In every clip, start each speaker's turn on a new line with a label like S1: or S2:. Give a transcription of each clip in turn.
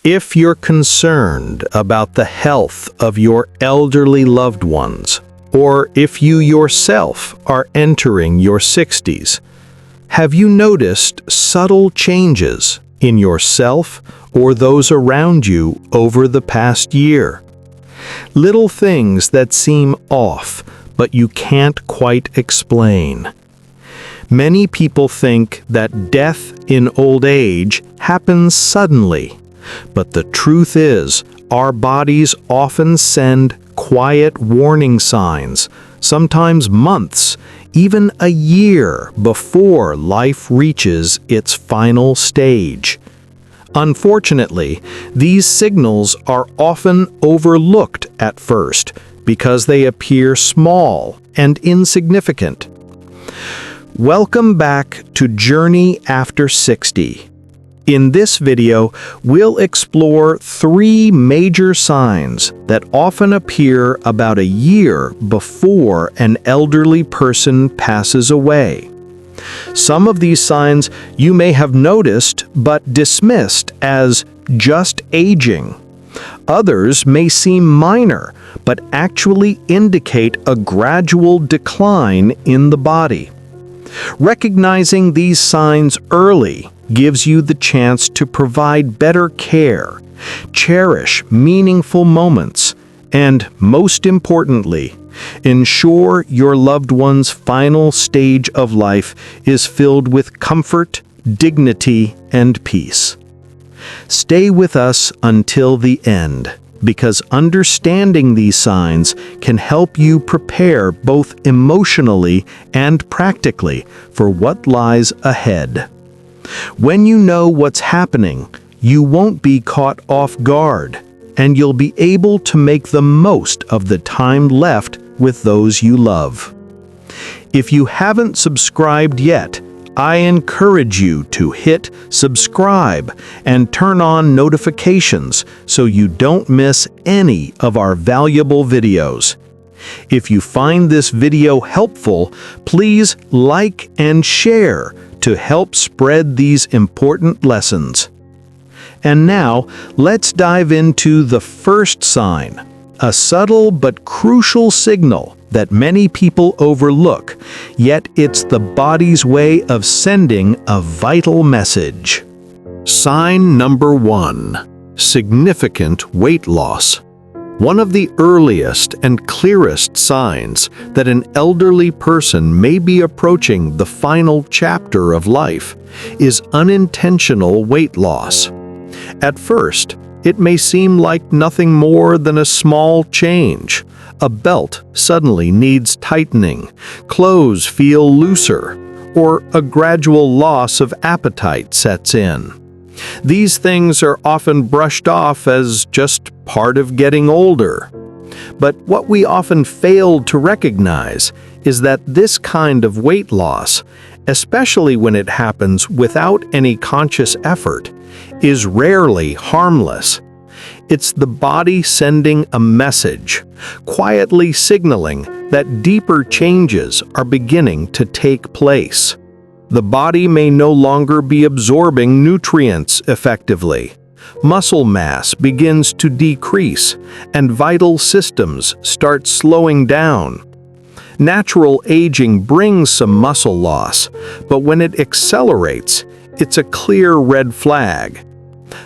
S1: If you're concerned about the health of your elderly loved ones, or if you yourself are entering your 60s, have you noticed subtle changes in yourself or those around you over the past year? Little things that seem off, but you can't quite explain. Many people think that death in old age happens suddenly, but the truth is, our bodies often send quiet warning signs, sometimes months, even a year before life reaches its final stage. Unfortunately, these signals are often overlooked at first because they appear small and insignificant. Welcome back to Journey After 60. In this video, we'll explore 3 major signs that often appear about a year before an elderly person passes away. Some of these signs you may have noticed but dismissed as just aging. Others may seem minor but actually indicate a gradual decline in the body. Recognizing these signs early gives you the chance to provide better care, cherish meaningful moments, and, most importantly, ensure your loved one's final stage of life is filled with comfort, dignity, and peace. Stay with us until the end, because understanding these signs can help you prepare both emotionally and practically for what lies ahead. When you know what's happening, you won't be caught off guard, and you'll be able to make the most of the time left with those you love. If you haven't subscribed yet, I encourage you to hit subscribe and turn on notifications so you don't miss any of our valuable videos. If you find this video helpful, please like and share to help spread these important lessons. And now, let's dive into the first sign, a subtle but crucial signal that many people overlook, yet it's the body's way of sending a vital message. Sign number 1: significant weight loss. One of the earliest and clearest signs that an elderly person may be approaching the final chapter of life is unintentional weight loss. At first, it may seem like nothing more than a small change. A belt suddenly needs tightening, clothes feel looser, or a gradual loss of appetite sets in. These things are often brushed off as just part of getting older. But what we often fail to recognize is that this kind of weight loss, especially when it happens without any conscious effort, is rarely harmless. It's the body sending a message, quietly signaling that deeper changes are beginning to take place. The body may no longer be absorbing nutrients effectively. Muscle mass begins to decrease, and vital systems start slowing down. Natural aging brings some muscle loss, but when it accelerates, it's a clear red flag.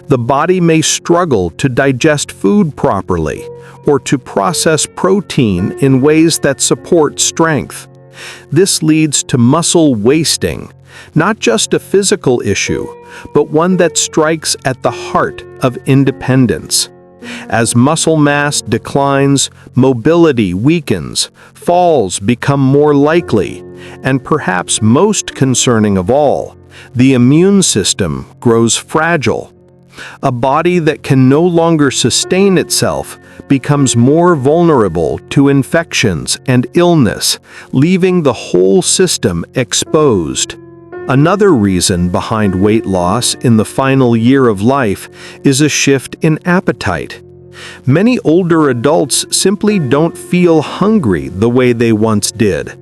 S1: The body may struggle to digest food properly or to process protein in ways that support strength. This leads to muscle wasting, not just a physical issue, but one that strikes at the heart of independence. As muscle mass declines, mobility weakens, falls become more likely, and perhaps most concerning of all, the immune system grows fragile. A body that can no longer sustain itself becomes more vulnerable to infections and illness, leaving the whole system exposed. Another reason behind weight loss in the final year of life is a shift in appetite. Many older adults simply don't feel hungry the way they once did.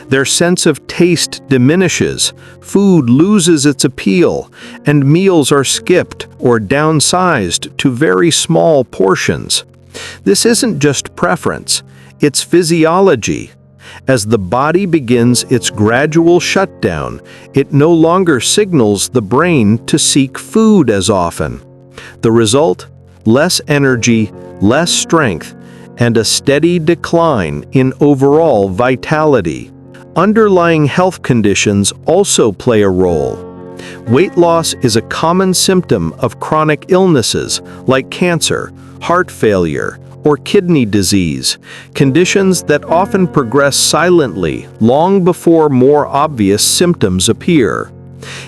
S1: Their sense of taste diminishes, food loses its appeal, and meals are skipped or downsized to very small portions. This isn't just preference, it's physiology. As the body begins its gradual shutdown, it no longer signals the brain to seek food as often. The result? Less energy, less strength, and a steady decline in overall vitality. Underlying health conditions also play a role. Weight loss is a common symptom of chronic illnesses like cancer, heart failure, or kidney disease, conditions that often progress silently long before more obvious symptoms appear.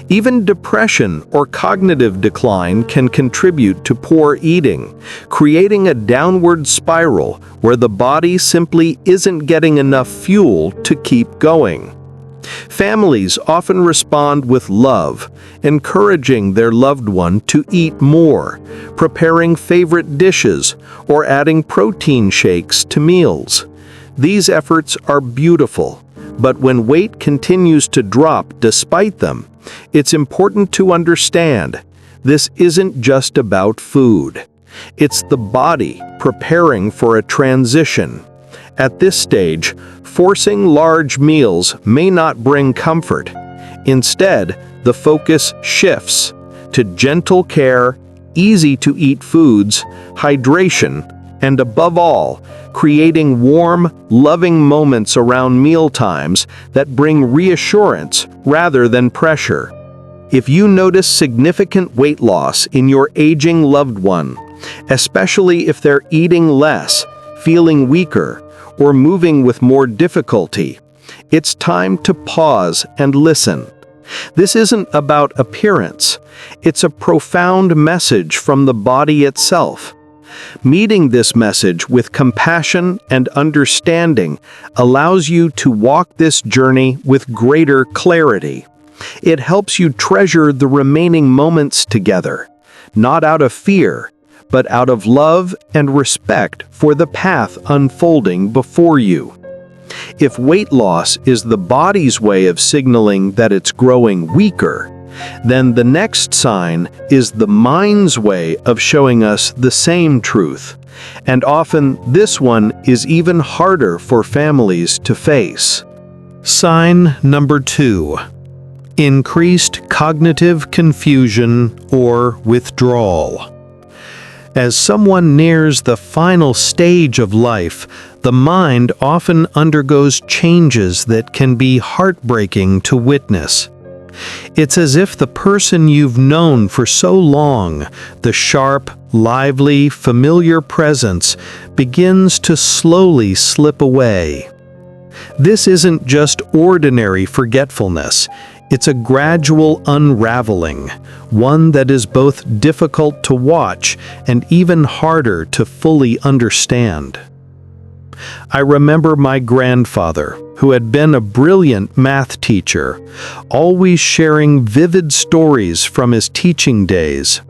S1: Even depression or cognitive decline can contribute to poor eating, creating a downward spiral where the body simply isn't getting enough fuel to keep going. Families often respond with love, encouraging their loved one to eat more, preparing favorite dishes, or adding protein shakes to meals. These efforts are beautiful, but when weight continues to drop despite them, it's important to understand this isn't just about food. It's the body preparing for a transition. At this stage, forcing large meals may not bring comfort. Instead, the focus shifts to gentle care, easy-to-eat foods, hydration, and above all, creating warm, loving moments around mealtimes that bring reassurance rather than pressure. If you notice significant weight loss in your aging loved one, especially if they're eating less, feeling weaker, or moving with more difficulty, it's time to pause and listen. This isn't about appearance. It's a profound message from the body itself. Meeting this message with compassion and understanding allows you to walk this journey with greater clarity. It helps you treasure the remaining moments together, not out of fear, but out of love and respect for the path unfolding before you. If weight loss is the body's way of signaling that it's growing weaker, then the next sign is the mind's way of showing us the same truth. And often this one is even harder for families to face. Sign number 2. Increased cognitive confusion or withdrawal. As someone nears the final stage of life, the mind often undergoes changes that can be heartbreaking to witness. It's as if the person you've known for so long, the sharp, lively, familiar presence, begins to slowly slip away. This isn't just ordinary forgetfulness. It's a gradual unraveling, one that is both difficult to watch and even harder to fully understand. I remember my grandfather, who had been a brilliant math teacher, always sharing vivid stories from his teaching days.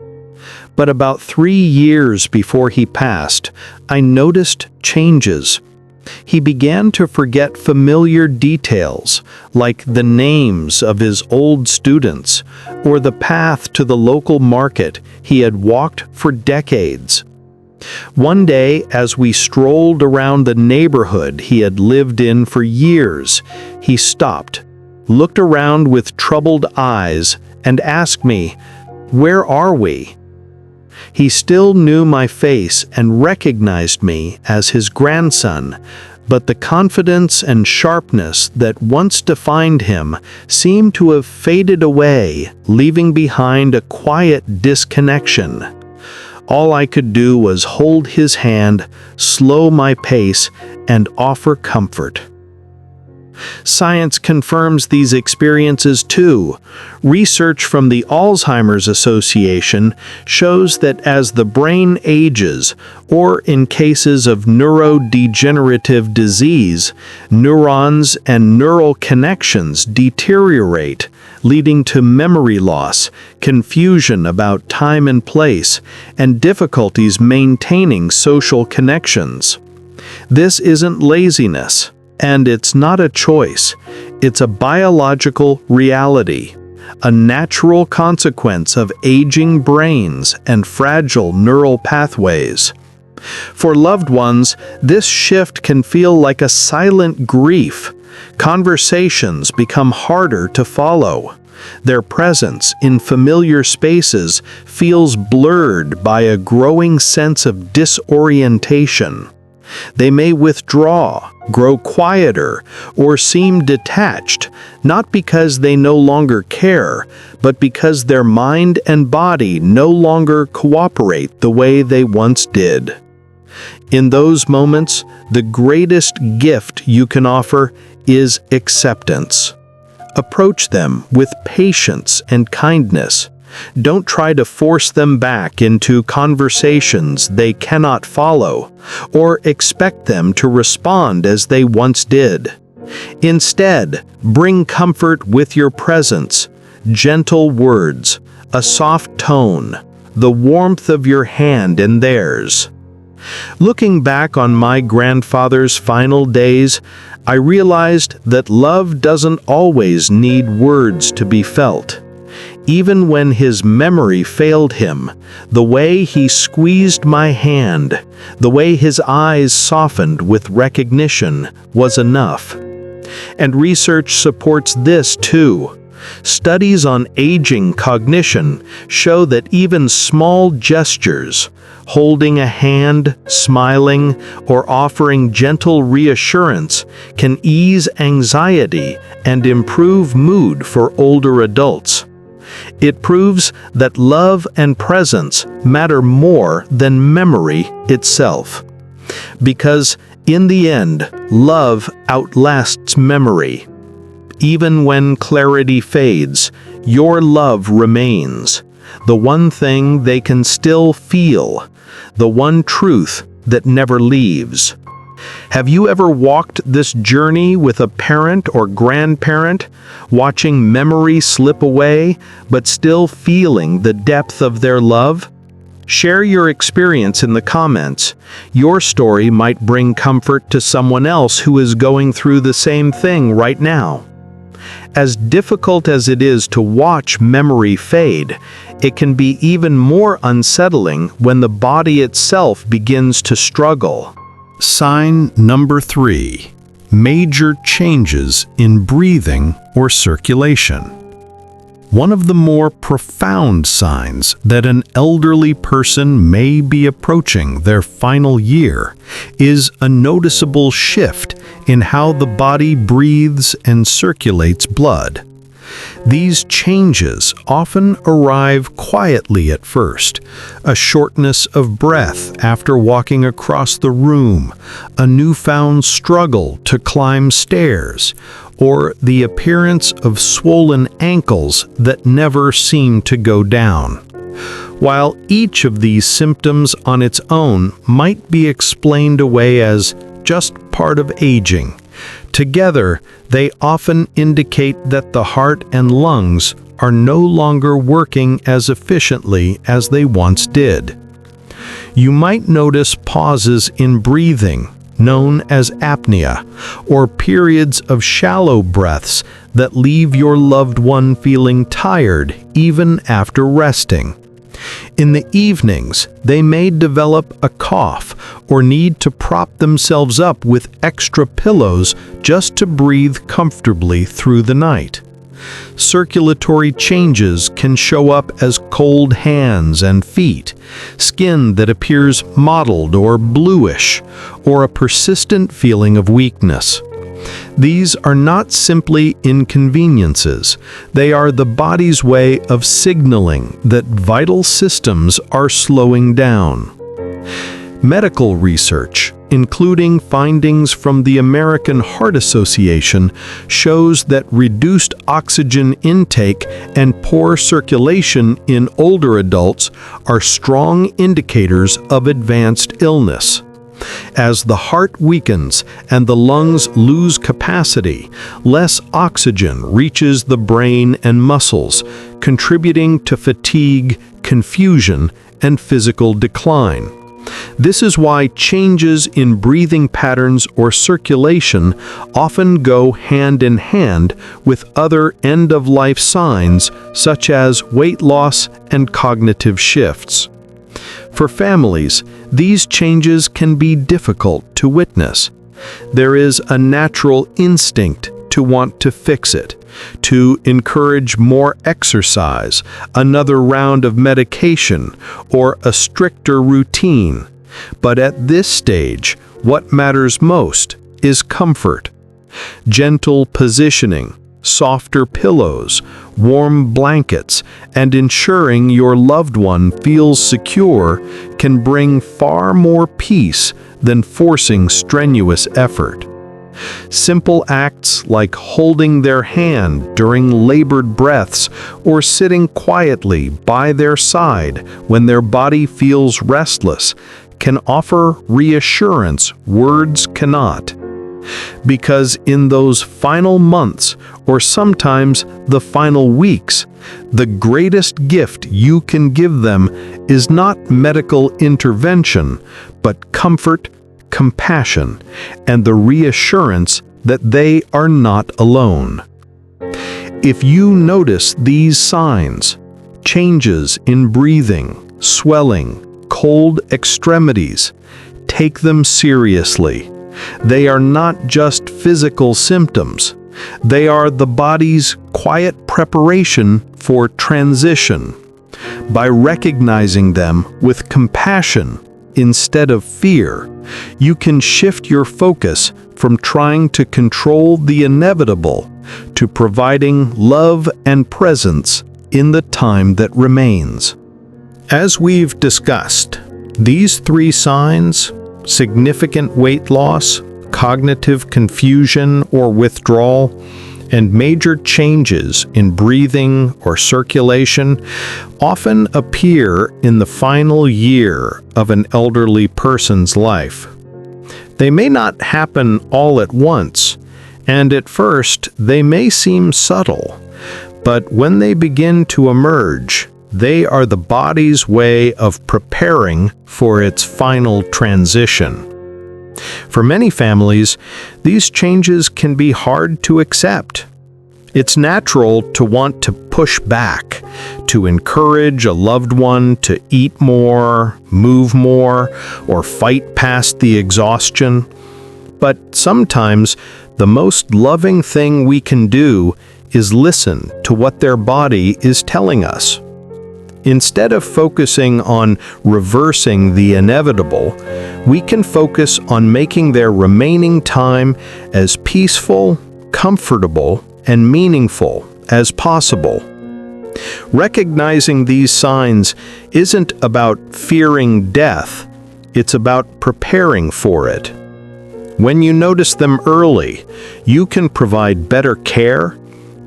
S1: But about 3 years before he passed, I noticed changes. He began to forget familiar details, like the names of his old students or the path to the local market he had walked for decades. One day, as we strolled around the neighborhood he had lived in for years, he stopped, looked around with troubled eyes, and asked me, "Where are we?" He still knew my face and recognized me as his grandson, but the confidence and sharpness that once defined him seemed to have faded away, leaving behind a quiet disconnection. All I could do was hold his hand, slow my pace, and offer comfort. Science confirms these experiences too. Research from the Alzheimer's Association shows that as the brain ages, or in cases of neurodegenerative disease, neurons and neural connections deteriorate, leading to memory loss, confusion about time and place, and difficulties maintaining social connections. This isn't laziness. And it's not a choice. It's a biological reality, a natural consequence of aging brains and fragile neural pathways. For loved ones, this shift can feel like a silent grief. Conversations become harder to follow. Their presence in familiar spaces feels blurred by a growing sense of disorientation. They may withdraw, grow quieter, or seem detached, not because they no longer care, but because their mind and body no longer cooperate the way they once did. In those moments, the greatest gift you can offer is acceptance. Approach them with patience and kindness. Don't try to force them back into conversations they cannot follow, or expect them to respond as they once did. Instead, bring comfort with your presence, gentle words, a soft tone, the warmth of your hand in theirs. Looking back on my grandfather's final days, I realized that love doesn't always need words to be felt. Even when his memory failed him, the way he squeezed my hand, the way his eyes softened with recognition was enough. And research supports this too. Studies on aging cognition show that even small gestures, holding a hand, smiling, or offering gentle reassurance, can ease anxiety and improve mood for older adults. It proves that love and presence matter more than memory itself. Because, in the end, love outlasts memory. Even when clarity fades, your love remains. The one thing they can still feel. The one truth that never leaves. Have you ever walked this journey with a parent or grandparent, watching memory slip away, but still feeling the depth of their love? Share your experience in the comments. Your story might bring comfort to someone else who is going through the same thing right now. As difficult as it is to watch memory fade, it can be even more unsettling when the body itself begins to struggle. Sign number 3. Major changes in breathing or circulation. One of the more profound signs that an elderly person may be approaching their final year is a noticeable shift in how the body breathes and circulates blood. These changes often arrive quietly at first, a shortness of breath after walking across the room, a newfound struggle to climb stairs, or the appearance of swollen ankles that never seem to go down. While each of these symptoms on its own might be explained away as just part of aging, together, they often indicate that the heart and lungs are no longer working as efficiently as they once did. You might notice pauses in breathing, known as apnea, or periods of shallow breaths that leave your loved one feeling tired even after resting. In the evenings, they may develop a cough or need to prop themselves up with extra pillows just to breathe comfortably through the night. Circulatory changes can show up as cold hands and feet, skin that appears mottled or bluish, or a persistent feeling of weakness. These are not simply inconveniences. They are the body's way of signaling that vital systems are slowing down. Medical research, including findings from the American Heart Association, shows that reduced oxygen intake and poor circulation in older adults are strong indicators of advanced illness. As the heart weakens and the lungs lose capacity, less oxygen reaches the brain and muscles, contributing to fatigue, confusion, and physical decline. This is why changes in breathing patterns or circulation often go hand in hand with other end-of-life signs such as weight loss and cognitive shifts. For families, these changes can be difficult to witness. There is a natural instinct to want to fix it, to encourage more exercise, another round of medication, or a stricter routine. But at this stage, what matters most is comfort. Gentle positioning, softer pillows, warm blankets, and ensuring your loved one feels secure can bring far more peace than forcing strenuous effort. Simple acts like holding their hand during labored breaths or sitting quietly by their side when their body feels restless can offer reassurance words cannot. Because in those final months, or sometimes the final weeks, the greatest gift you can give them is not medical intervention, but comfort, compassion, and the reassurance that they are not alone. If you notice these signs, changes in breathing, swelling, cold extremities, take them seriously. They are not just physical symptoms. They are the body's quiet preparation for transition. By recognizing them with compassion instead of fear, you can shift your focus from trying to control the inevitable to providing love and presence in the time that remains. As we've discussed, these 3 signs, significant weight loss, cognitive confusion or withdrawal, and major changes in breathing or circulation, often appear in the final year of an elderly person's life. They may not happen all at once, and at first they may seem subtle, but when they begin to emerge, they are the body's way of preparing for its final transition. For many families, these changes can be hard to accept. It's natural to want to push back, to encourage a loved one to eat more, move more, or fight past the exhaustion. But sometimes the most loving thing we can do is listen to what their body is telling us. Instead of focusing on reversing the inevitable, we can focus on making their remaining time as peaceful, comfortable, and meaningful as possible. Recognizing these signs isn't about fearing death, it's about preparing for it. When you notice them early, you can provide better care,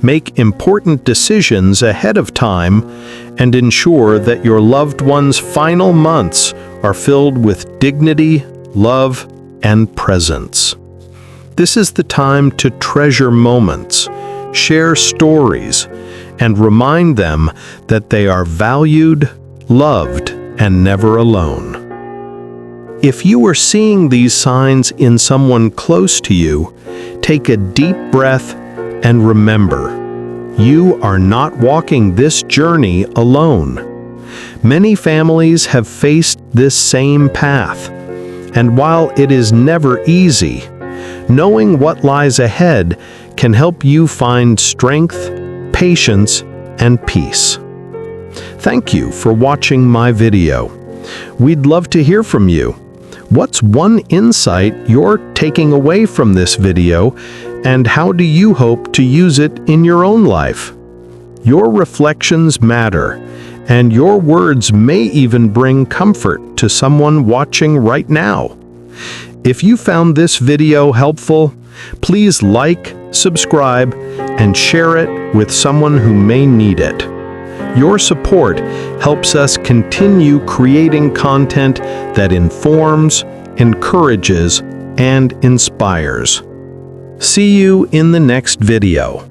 S1: make important decisions ahead of time, and ensure that your loved one's final months are filled with dignity, love, and presence. This is the time to treasure moments, share stories, and remind them that they are valued, loved, and never alone. If you are seeing these signs in someone close to you, take a deep breath and remember, you are not walking this journey alone. Many families have faced this same path, and while it is never easy, knowing what lies ahead can help you find strength, patience, and peace. Thank you for watching my video. We'd love to hear from you. What's one insight you're taking away from this video, and how do you hope to use it in your own life? Your reflections matter, and your words may even bring comfort to someone watching right now. If you found this video helpful, please like, subscribe, and share it with someone who may need it. Your support helps us continue creating content that informs, encourages, and inspires. See you in the next video.